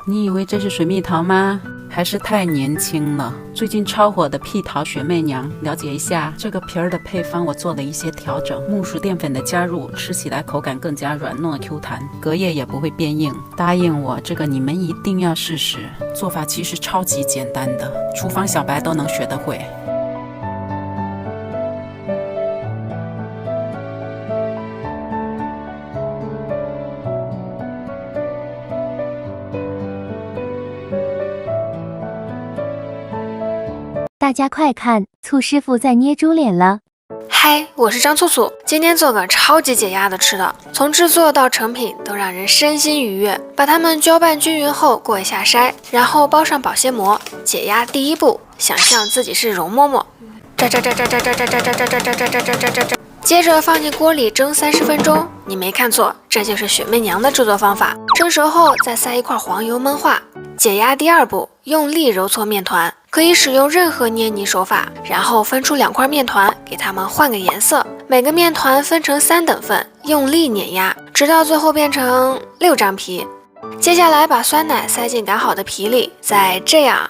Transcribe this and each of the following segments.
你以为这是水蜜桃吗？还是太年轻了。最近超火的屁桃雪媚娘，了解一下这个皮儿的配方，我做了一些调整。木薯淀粉的加入，吃起来口感更加软糯 Q 弹，隔夜也不会变硬。答应我，这个你们一定要试试。做法其实超级简单的，厨房小白都能学得会。大家快看，醋师傅在捏猪脸了。嗨，我是张醋醋，今天做个超级解压的吃的，从制作到成品都让人身心愉悦。把它们搅拌均匀后过一下筛，然后包上保鲜膜。解压第一步，想象自己是容嬷嬷，接着放进锅里蒸30分钟。你没看错，这就是雪媚娘的制作方法。蒸熟后再塞一块黄油焖化。解压第二步，用力揉搓面团，可以使用任何捏泥手法，然后分出2块面团，给它们换个颜色。每个面团分成3等份，用力碾压，直到最后变成6张皮。接下来把酸奶塞进擀好的皮里，再这样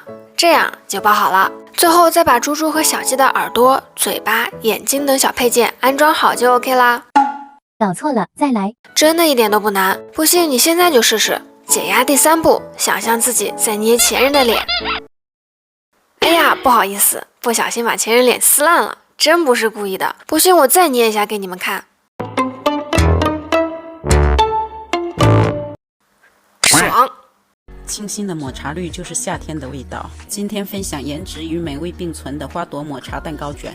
就包好了。最后再把猪猪和小鸡的耳朵、嘴巴、眼睛等小配件安装好就 OK 啦。搞错了，再来。真的一点都不难，不信你现在就试试。解压第3步，想象自己在捏前任的脸。哎呀，不好意思，不小心把前任脸撕烂了，真不是故意的。不信我再捏一下给你们看。爽！清新的抹茶绿就是夏天的味道。今天分享颜值与美味并存的花朵抹茶蛋糕卷。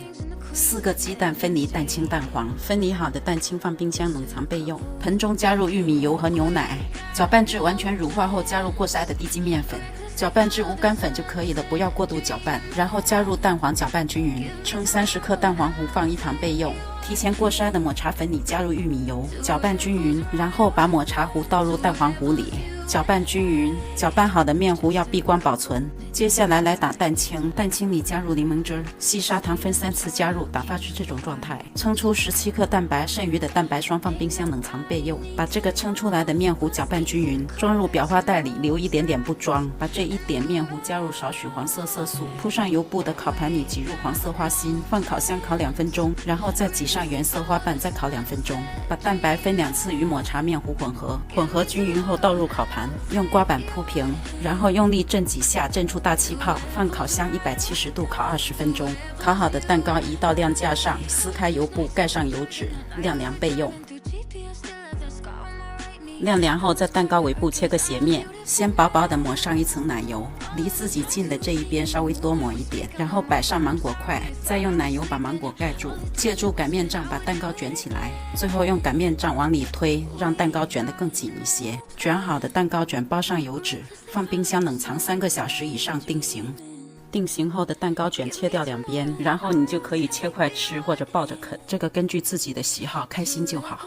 4个鸡蛋分离蛋清蛋黄，分离好的蛋清放冰箱冷藏备用。盆中加入玉米油和牛奶，搅拌至完全乳化后加入过筛的低筋面粉，搅拌至无干粉就可以了，不要过度搅拌。然后加入蛋黄搅拌均匀，称30克蛋黄糊放1糖备用。提前过筛的抹茶粉里加入玉米油，搅拌均匀，然后把抹茶糊倒入蛋黄糊里，搅拌均匀。搅拌好的面糊要闭关保存。接下来打蛋清，蛋清里加入柠檬汁，细砂糖分3次加入，打发至这种状态。称出17克蛋白，剩余的蛋白霜放冰箱冷藏备用。把这个称出来的面糊搅拌均匀，装入裱花袋里，留一点点不装。把这一点面糊加入少许黄色色素，铺上油布的烤盘里挤入黄色花心，放烤箱烤2分钟，然后再挤上原色花瓣，再烤2分钟。把蛋白分2次与抹茶面糊混合均匀后倒入烤盘，用刮板铺平，然后用力震几下，震出大气泡，放烤箱170度烤20分钟。烤好的蛋糕移到晾架上，撕开油布，盖上油纸，晾凉备用。晾凉后，在蛋糕尾部切个斜面，先薄薄的抹上一层奶油，离自己近的这一边稍微多抹一点，然后摆上芒果块，再用奶油把芒果盖住，借助擀面杖把蛋糕卷起来，最后用擀面杖往里推，让蛋糕卷得更紧一些。卷好的蛋糕卷包上油纸，放冰箱冷藏3个小时以上定型。定型后的蛋糕卷切掉2边，然后你就可以切块吃或者抱着啃，这个根据自己的喜好，开心就好。